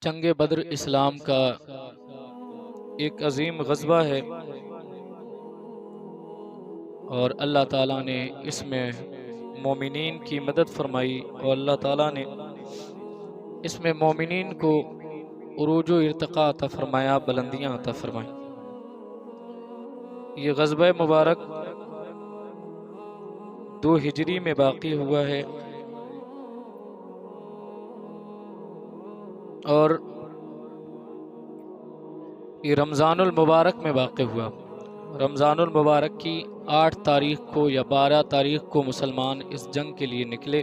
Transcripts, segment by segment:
جنگ بدر اسلام کا ایک عظیم غزوہ ہے، اور اللہ تعالیٰ نے اس میں مومنین کی مدد فرمائی، اور اللہ تعالیٰ نے اس میں مومنین کو عروج و ارتقاء عطا فرمایا، بلندیاں عطا فرمائیں۔ یہ غزوہ مبارک 2 ہجری میں واقع ہوا ہے، اور یہ رمضان المبارک میں واقع ہوا۔ رمضان المبارک کی 8 تاریخ کو یا 12 تاریخ کو مسلمان اس جنگ کے لیے نکلے،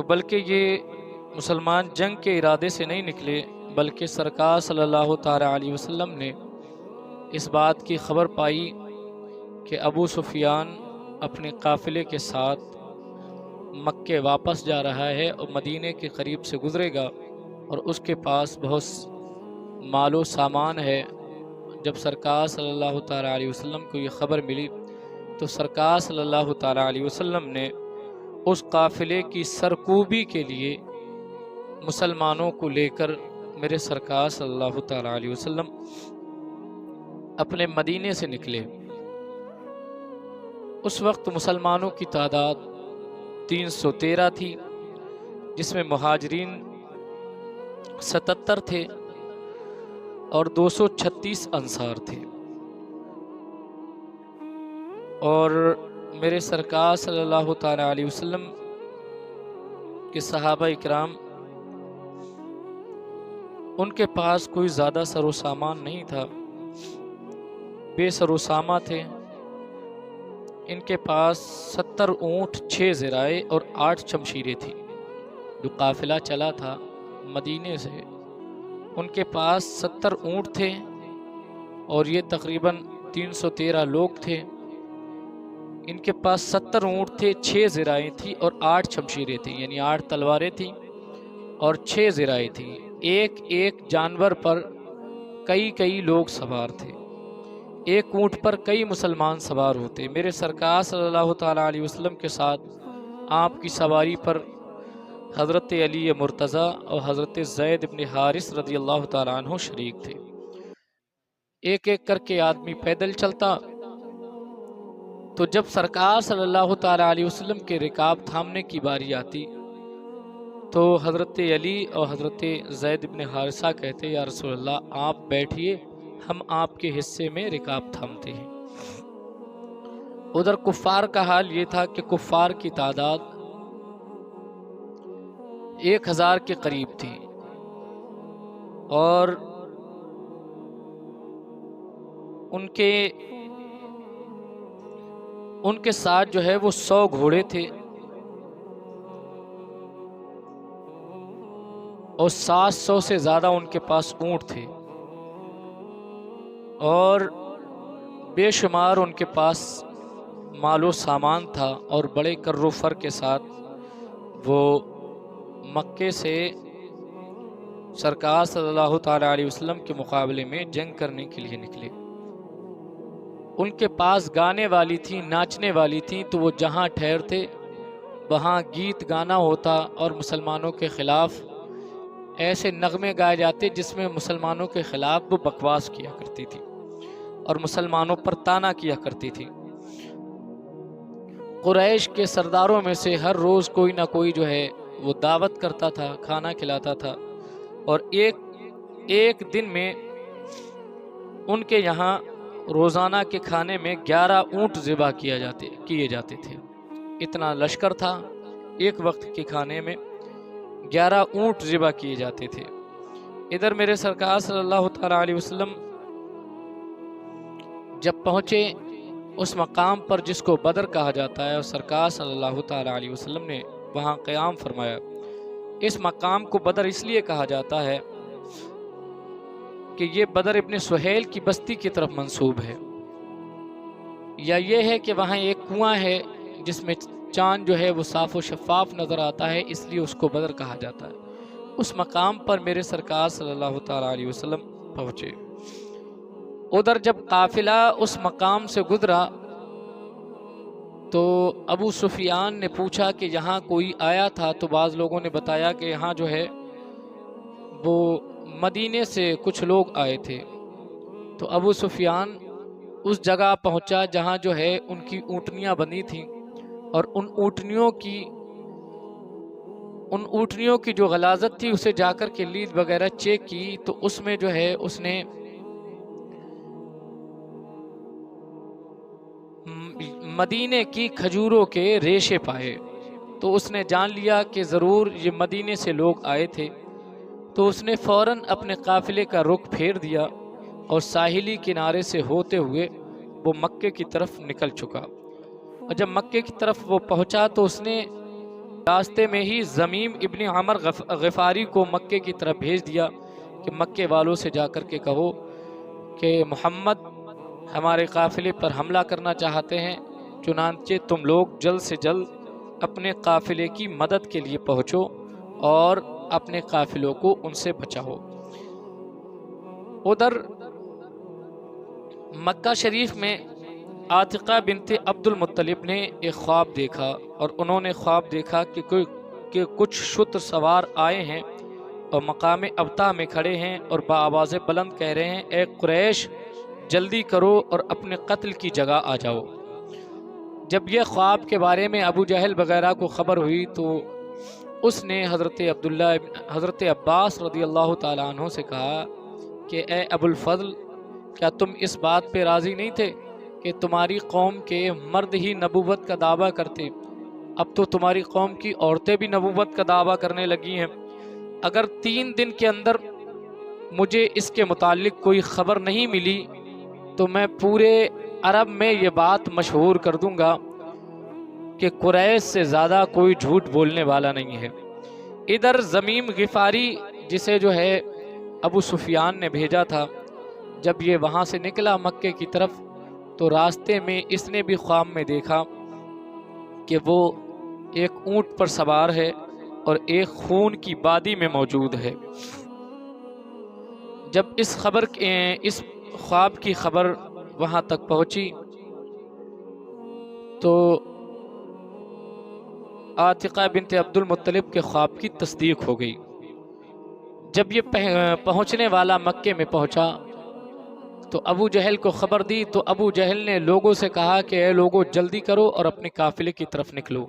بلکہ یہ مسلمان جنگ کے ارادے سے نہیں نکلے، بلکہ سرکار صلی اللہ تعالی علیہ وسلم نے اس بات کی خبر پائی کہ ابو سفیان اپنے قافلے کے ساتھ مکے واپس جا رہا ہے اور مدینے کے قریب سے گزرے گا، اور اس کے پاس بہت مال و سامان ہے۔ جب سرکار صلی اللہ تعالی علیہ وسلم کو یہ خبر ملی تو سرکار صلی اللہ تعالی علیہ وسلم نے اس قافلے کی سرکوبی کے لیے مسلمانوں کو لے کر میرے سرکار صلی اللہ تعالی علیہ وسلم اپنے مدینے سے نکلے۔ اس وقت مسلمانوں کی تعداد 313 تھی، جس میں مہاجرین 77 تھے اور 236 انصار تھے، اور میرے سرکار صلی اللہ تعالی علیہ وسلم کے صحابہ اکرام ان کے پاس کوئی زیادہ سر و سامان نہیں تھا، بے سر و سامہ تھے۔ ان کے پاس 70 اونٹ، 6 ذرائع اور 8 شمشیریں تھیں۔ جو قافلہ چلا تھا مدینے سے، ان کے پاس 70 اونٹ تھے، اور یہ تقریباً 313 لوگ تھے۔ ان کے پاس 70 اونٹ تھے، 6 ذرائع تھی اور 8 شمشیریں تھیں، یعنی 8 تلواریں تھیں اور 6 ذرائع تھیں۔ ایک ایک جانور پر کئی لوگ سوار تھے، ایک اونٹ پر کئی مسلمان سوار ہوتے۔ میرے سرکار صلی اللہ تعالی علیہ وسلم کے ساتھ آپ کی سواری پر حضرت علی مرتضیٰ اور حضرت زید بن حارث رضی اللہ تعالیٰ عنہ شریک تھے۔ ایک ایک کر کے آدمی پیدل چلتا، تو جب سرکار صلی اللہ تعالی علیہ وسلم کے رکاب تھامنے کی باری آتی تو حضرت علی اور حضرت زید بن حارثہ کہتے، یا رسول اللہ آپ بیٹھیے، ہم آپ کے حصے میں رکاب تھامتے ہیں۔ ادھر کفار کا حال یہ تھا کہ کفار کی تعداد 1000 کے قریب تھی، اور ان کے ساتھ جو ہے وہ 100 گھوڑے تھے، اور 700 سے زیادہ ان کے پاس اونٹ تھے، اور بے شمار ان کے پاس مال و سامان تھا، اور بڑے کر و فر کے ساتھ وہ مکے سے سرکار صلی اللہ تعالی علیہ وسلم کے مقابلے میں جنگ کرنے کے لیے نکلے۔ ان کے پاس گانے والی تھی، ناچنے والی تھی، تو وہ جہاں ٹھہرتے وہاں گیت گانا ہوتا، اور مسلمانوں کے خلاف ایسے نغمے گائے جاتے جس میں مسلمانوں کے خلاف وہ بکواس کیا کرتی تھی اور مسلمانوں پر طعنہ کیا کرتی تھی۔ قریش کے سرداروں میں سے ہر روز کوئی نہ کوئی جو ہے وہ دعوت کرتا تھا، کھانا کھلاتا تھا، اور ایک دن میں ان کے یہاں روزانہ کے کھانے میں 11 اونٹ ذبح کیے جاتے تھے۔ اتنا لشکر تھا، ایک وقت کے کھانے میں 11 اونٹ ذبح کیے جاتے تھے۔ ادھر میرے سرکار صلی اللہ تعالی علیہ وسلم جب پہنچے اس مقام پر جس کو بدر کہا جاتا ہے، اور سرکار صلی اللہ تعالی علیہ وسلم نے وہاں قیام فرمایا۔ اس مقام کو بدر اس لیے کہا جاتا ہے کہ یہ بدر ابن سہیل کی بستی کی طرف منسوب ہے، یا یہ ہے کہ وہاں ایک کنواں ہے جس میں چاند جو ہے وہ صاف و شفاف نظر آتا ہے، اس لیے اس کو بدر کہا جاتا ہے۔ اس مقام پر میرے سرکار صلی اللہ تعالی علیہ وسلم پہنچے۔ ادھر جب قافلہ اس مقام سے گزرا تو ابو سفیان نے پوچھا کہ یہاں کوئی آیا تھا، تو بعض لوگوں نے بتایا کہ یہاں جو ہے وہ مدینے سے کچھ لوگ آئے تھے، تو ابو سفیان اس جگہ پہنچا جہاں جو ہے ان کی اونٹنیاں بندھی تھیں، اور ان اونٹنیوں کی جو غلاظت تھی اسے جا کر کے لید وغیرہ چیک کی، تو اس میں جو ہے اس نے مدینے کی کھجوروں کے ریشے پائے، تو اس نے جان لیا کہ ضرور یہ مدینے سے لوگ آئے تھے، تو اس نے فوراً اپنے قافلے کا رخ پھیر دیا اور ساحلی کنارے سے ہوتے ہوئے وہ مکے کی طرف نکل چکا۔ اور جب مکے کی طرف وہ پہنچا تو اس نے راستے میں ہی زمیم ابن عمر غفاری کو مکے کی طرف بھیج دیا کہ مکے والوں سے جا کر کے کہو کہ محمد ہمارے قافلے پر حملہ کرنا چاہتے ہیں، چنانچہ تم لوگ جلد سے جلد اپنے قافلے کی مدد کے لیے پہنچو اور اپنے قافلوں کو ان سے بچاؤ۔ ادھر مکہ شریف میں عاتقہ بنت عبد المطلب نے ایک خواب دیکھا، اور انہوں نے خواب دیکھا کہ کچھ شتر سوار آئے ہیں اور مقام ابتہ میں کھڑے ہیں اور بآواز بلند کہہ رہے ہیں، اے قریش جلدی کرو اور اپنے قتل کی جگہ آ جاؤ۔ جب یہ خواب کے بارے میں ابو جہل وغیرہ کو خبر ہوئی تو اس نے حضرت عباس رضی اللہ تعالیٰ عنہ سے کہا کہ اے ابو الفضل، کیا تم اس بات پہ راضی نہیں تھے کہ تمہاری قوم کے مرد ہی نبوت کا دعویٰ کرتے، اب تو تمہاری قوم کی عورتیں بھی نبوت کا دعویٰ کرنے لگی ہیں، اگر 3 دن کے اندر مجھے اس کے متعلق کوئی خبر نہیں ملی تو میں پورے عرب میں یہ بات مشہور کر دوں گا کہ قریش سے زیادہ کوئی جھوٹ بولنے والا نہیں ہے۔ ادھر زمیم غفاری جسے جو ہے ابو سفیان نے بھیجا تھا، جب یہ وہاں سے نکلا مکے کی طرف تو راستے میں اس نے بھی خواب میں دیکھا کہ وہ ایک اونٹ پر سوار ہے اور ایک خون کی وادی میں موجود ہے۔ جب اس خواب کی خبر وہاں تک پہنچی تو عاتقہ بنت عبد المطلب کے خواب کی تصدیق ہو گئی۔ جب یہ پہنچنے والا مکے میں پہنچا تو ابو جہل کو خبر دی، تو ابو جہل نے لوگوں سے کہا کہ اے لوگوں جلدی کرو اور اپنے قافلے کی طرف نکلو،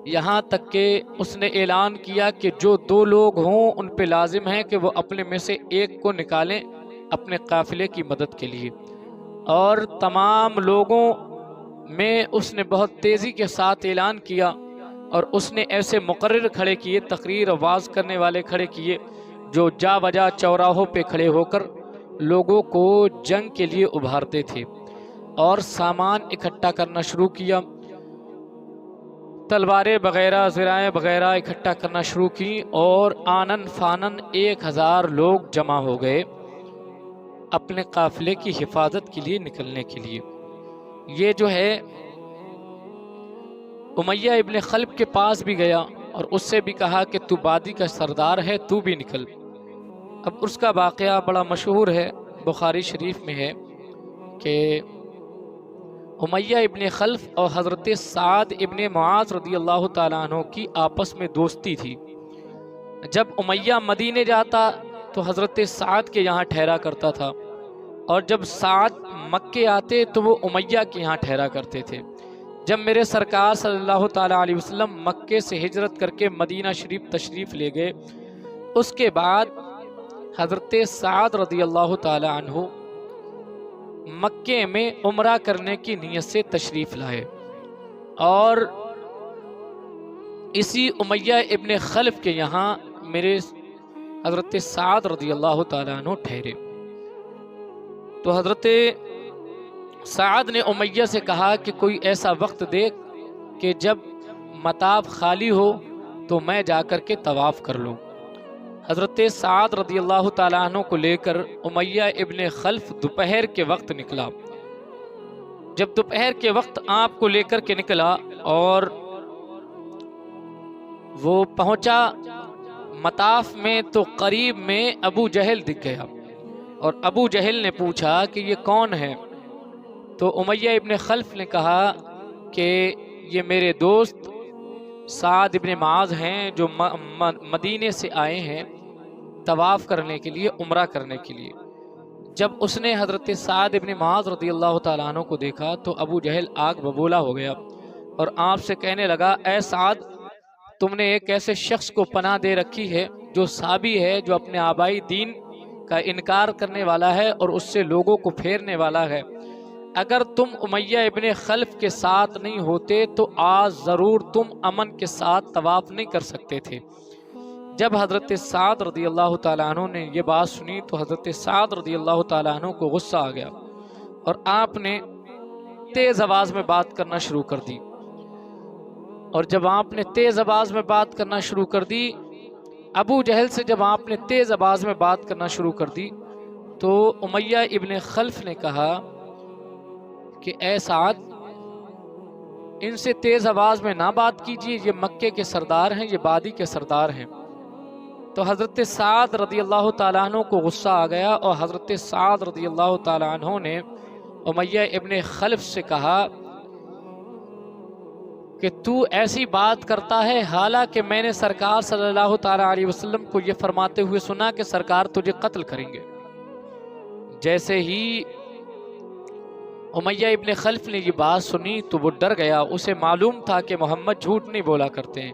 یہاں تک کہ اس نے اعلان کیا کہ جو 2 لوگ ہوں ان پہ لازم ہے کہ وہ اپنے میں سے ایک کو نکالیں اپنے قافلے کی مدد کے لیے۔ اور تمام لوگوں میں اس نے بہت تیزی کے ساتھ اعلان کیا، اور اس نے ایسے مقرر کھڑے کیے، تقریر آواز کرنے والے کھڑے کیے جو جا بجا چوراہوں پہ کھڑے ہو کر لوگوں کو جنگ کے لیے ابھارتے تھے، اور سامان اکٹھا کرنا شروع کیا، تلواریں وغیرہ ذرائع وغیرہ اکٹھا کرنا شروع کی، اور آنن فانن 1000 لوگ جمع ہو گئے اپنے قافلے کی حفاظت کے لیے نکلنے کے لیے۔ یہ جو ہے امیہ ابن خلف کے پاس بھی گیا اور اس سے بھی کہا کہ تو بادی کا سردار ہے، تو بھی نکل۔ اب اس کا واقعہ بڑا مشہور ہے، بخاری شریف میں ہے کہ امیہ ابن خلف اور حضرت سعد ابن معاذ رضی اللہ تعالیٰ عنہ کی آپس میں دوستی تھی۔ جب امیہ مدینے جاتا تو حضرت سعد کے یہاں ٹھہرا کرتا تھا، اور جب سعد مکے آتے تو وہ امیہ کے یہاں ٹھہرا کرتے تھے۔ جب میرے سرکار صلی اللہ تعالیٰ علیہ وسلم مکے سے ہجرت کر کے مدینہ شریف تشریف لے گئے، اس کے بعد حضرت سعد رضی اللہ تعالیٰ عنہ مکے میں عمرہ کرنے کی نیت سے تشریف لائے، اور اسی امیہ ابن خلف کے یہاں میرے حضرت سعد رضی اللہ تعالیٰ عنہ ٹھہرے۔ تو حضرت سعد نے امیہ سے کہا کہ کوئی ایسا وقت دے کہ جب مطاف خالی ہو تو میں جا کر کے طواف کر لوں۔ حضرت سعد رضی اللہ تعالیٰ عنہ کو لے کر امیہ ابن خلف دوپہر کے وقت نکلا۔ جب دوپہر کے وقت آپ کو لے کر کے نکلا اور وہ پہنچا مطاف میں تو قریب میں ابو جہل دکھ گیا، اور ابو جہل نے پوچھا کہ یہ کون ہے؟ تو امیہ ابن خلف نے کہا کہ یہ میرے دوست سعد ابن معاذ ہیں جو مدینے سے آئے ہیں، طواف کرنے کے لیے، عمرہ کرنے کے لیے۔ جب اس نے حضرت سعد ابن معاذ رضی اللہ تعالیٰ عنہ کو دیکھا تو ابو جہل آگ ببولا ہو گیا اور آپ سے کہنے لگا، اے سعد، تم نے ایک ایسے شخص کو پناہ دے رکھی ہے جو صابی ہے، جو اپنے آبائی دین کا انکار کرنے والا ہے اور اس سے لوگوں کو پھیرنے والا ہے۔ اگر تم امیہ ابن خلف کے ساتھ نہیں ہوتے تو آج ضرور تم امن کے ساتھ طواف نہیں کر سکتے تھے۔ جب حضرت سعد رضی اللہ تعالیٰ عنہ نے یہ بات سنی تو حضرت سعد رضی اللہ تعالیٰ عنہ کو غصہ آ گیا اور آپ نے تیز آواز میں بات کرنا شروع کر دی۔ اور جب آپ نے تیز آواز میں بات کرنا شروع کر دی، ابو جہل سے جب آپ نے تیز آواز میں بات کرنا شروع کر دی تو امیہ ابن خلف نے کہا کہ اے سعد، ان سے تیز آواز میں نہ بات کیجیے، یہ مکے کے سردار ہیں، یہ وادی کے سردار ہیں۔ تو حضرت سعد رضی اللہ تعالیٰ عنہ کو غصہ آ گیا اور حضرت سعد رضی اللہ تعالیٰ عنہ نے امیہ ابن خلف سے کہا کہ تو ایسی بات کرتا ہے، حالانکہ میں نے سرکار صلی اللہ تعالیٰ علیہ وسلم کو یہ فرماتے ہوئے سنا کہ سرکار تجھے قتل کریں گے۔ جیسے ہی امیہ ابن خلف نے یہ بات سنی تو وہ ڈر گیا، اسے معلوم تھا کہ محمد جھوٹ نہیں بولا کرتے ہیں،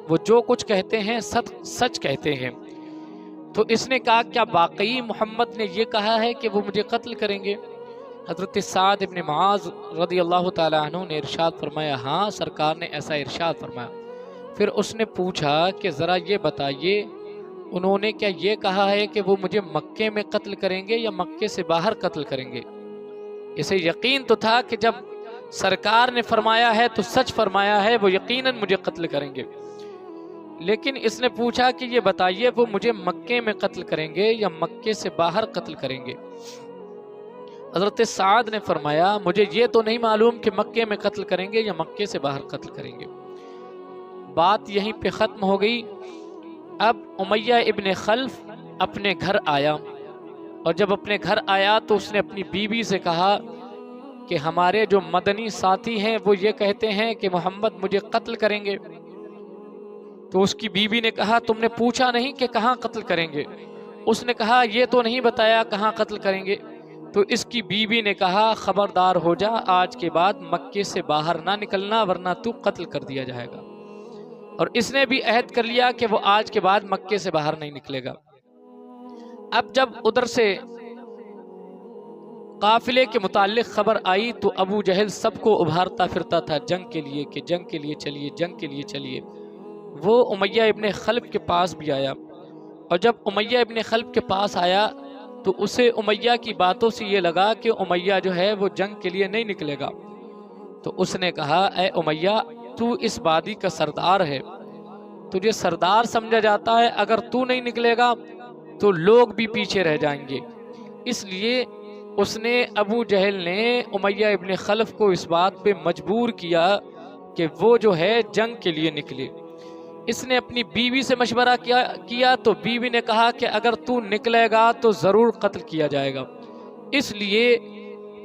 وہ جو کچھ کہتے ہیں سچ کہتے ہیں۔ تو اس نے کہا، کیا واقعی محمد نے یہ کہا ہے کہ وہ مجھے قتل کریں گے؟ حضرت سعد ابن معاذ رضی اللہ تعالیٰ عنہ نے ارشاد فرمایا، ہاں سرکار نے ایسا ارشاد فرمایا۔ پھر اس نے پوچھا کہ ذرا یہ بتائیے، انہوں نے کیا یہ کہا ہے کہ وہ مجھے مکے میں قتل کریں گے یا مکے سے باہر قتل کریں گے؟ اسے یقین تو تھا کہ جب سرکار نے فرمایا ہے تو سچ فرمایا ہے، وہ یقیناً مجھے قتل کریں گے۔ لیکن اس نے پوچھا کہ یہ بتائیے، وہ مجھے مکے میں قتل کریں گے یا مکے سے باہر قتل کریں گے؟ حضرت سعد نے فرمایا، مجھے یہ تو نہیں معلوم کہ مکے میں قتل کریں گے یا مکے سے باہر قتل کریں گے۔ بات یہیں پہ ختم ہو گئی۔ اب امیہ ابن خلف اپنے گھر آیا، اور جب اپنے گھر آیا تو اس نے اپنی بیوی سے کہا کہ ہمارے جو مدنی ساتھی ہیں وہ یہ کہتے ہیں کہ محمد مجھے قتل کریں گے۔ تو اس کی بیوی نے کہا، تم نے پوچھا نہیں کہ کہاں قتل کریں گے؟ اس نے کہا، یہ تو نہیں بتایا کہاں قتل کریں گے۔ تو اس کی بیوی نے کہا، خبردار ہو جا، آج کے بعد مکے سے باہر نہ نکلنا ورنہ تو قتل کر دیا جائے گا۔ اور اس نے بھی عہد کر لیا کہ وہ آج کے بعد مکے سے باہر نہیں نکلے گا۔ اب جب ادھر سے قافلے کے متعلق خبر آئی تو ابو جہل سب کو ابھارتا پھرتا تھا جنگ کے لیے کہ جنگ کے لیے چلیے، جنگ کے لیے چلیے۔ وہ امیہ ابن خلف کے پاس بھی آیا، اور جب امیہ ابن خلف کے پاس آیا تو اسے امیہ کی باتوں سے یہ لگا کہ امیہ جو ہے وہ جنگ کے لیے نہیں نکلے گا۔ تو اس نے کہا، اے امیہ، تو اس وادی کا سردار ہے، تجھے سردار سمجھا جاتا ہے، اگر تو نہیں نکلے گا تو لوگ بھی پیچھے رہ جائیں گے۔ اس لیے اس نے ابو جہل نے امیہ ابن خلف کو اس بات پہ مجبور کیا کہ وہ جو ہے جنگ کے لیے نکلے۔ اس نے اپنی بیوی سے مشورہ کیا تو بیوی نے کہا کہ اگر تو نکلے گا تو ضرور قتل کیا جائے گا، اس لیے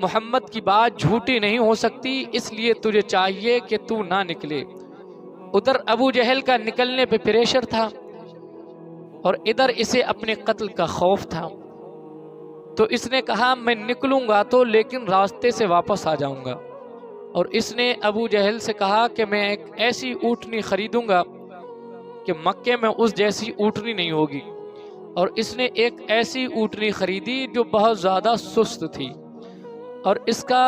محمد کی بات جھوٹی نہیں ہو سکتی، اس لیے تجھے چاہیے کہ تو نہ نکلے۔ ادھر ابو جہل کا نکلنے پہ پریشر تھا اور ادھر اسے اپنے قتل کا خوف تھا۔ تو اس نے کہا، میں نکلوں گا تو لیکن راستے سے واپس آ جاؤں گا۔ اور اس نے ابو جہل سے کہا کہ میں ایک ایسی اونٹنی خریدوں گا کہ مکے میں اس جیسی اونٹنی نہیں ہوگی۔ اور اس نے ایک ایسی اونٹنی خریدی جو بہت زیادہ سست تھی، اور اس کا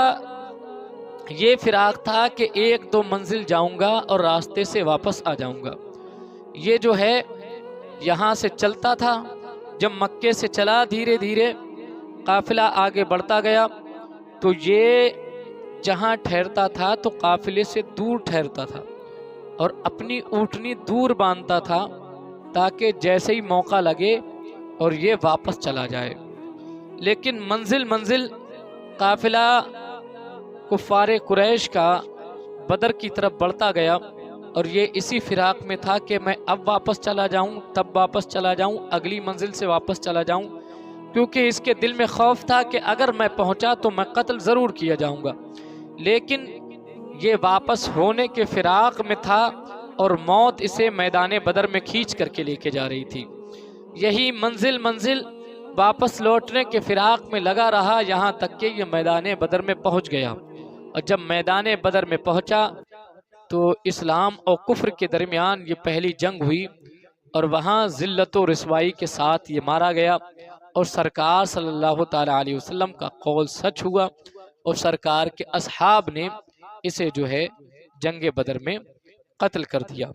یہ فراق تھا کہ 1-2 منزل جاؤں گا اور راستے سے واپس آ جاؤں گا۔ یہ جو ہے یہاں سے چلتا تھا، جب مکے سے چلا دھیرے دھیرے قافلہ آگے بڑھتا گیا تو یہ جہاں ٹھہرتا تھا تو قافلے سے دور ٹھہرتا تھا اور اپنی اونٹنی دور باندھتا تھا تاکہ جیسے ہی موقع لگے اور یہ واپس چلا جائے۔ لیکن منزل منزل قافلہ کفار قریش کا بدر کی طرف بڑھتا گیا، اور یہ اسی فراق میں تھا کہ میں اب واپس چلا جاؤں، تب واپس چلا جاؤں، اگلی منزل سے واپس چلا جاؤں، کیونکہ اس کے دل میں خوف تھا کہ اگر میں پہنچا تو میں قتل ضرور کیا جاؤں گا۔ لیکن یہ واپس ہونے کے فراق میں تھا اور موت اسے میدان بدر میں کھینچ کر کے لے کے جا رہی تھی۔ یہی منزل منزل واپس لوٹنے کے فراق میں لگا رہا، یہاں تک کہ یہ میدان بدر میں پہنچ گیا۔ اور جب میدان بدر میں پہنچا تو اسلام اور کفر کے درمیان یہ پہلی جنگ ہوئی، اور وہاں ذلت و رسوائی کے ساتھ یہ مارا گیا، اور سرکار صلی اللہ تعالیٰ علیہ وسلم کا قول سچ ہوا، اور سرکار کے اصحاب نے اسے جو ہے جنگ بدر میں قتل کر دیا۔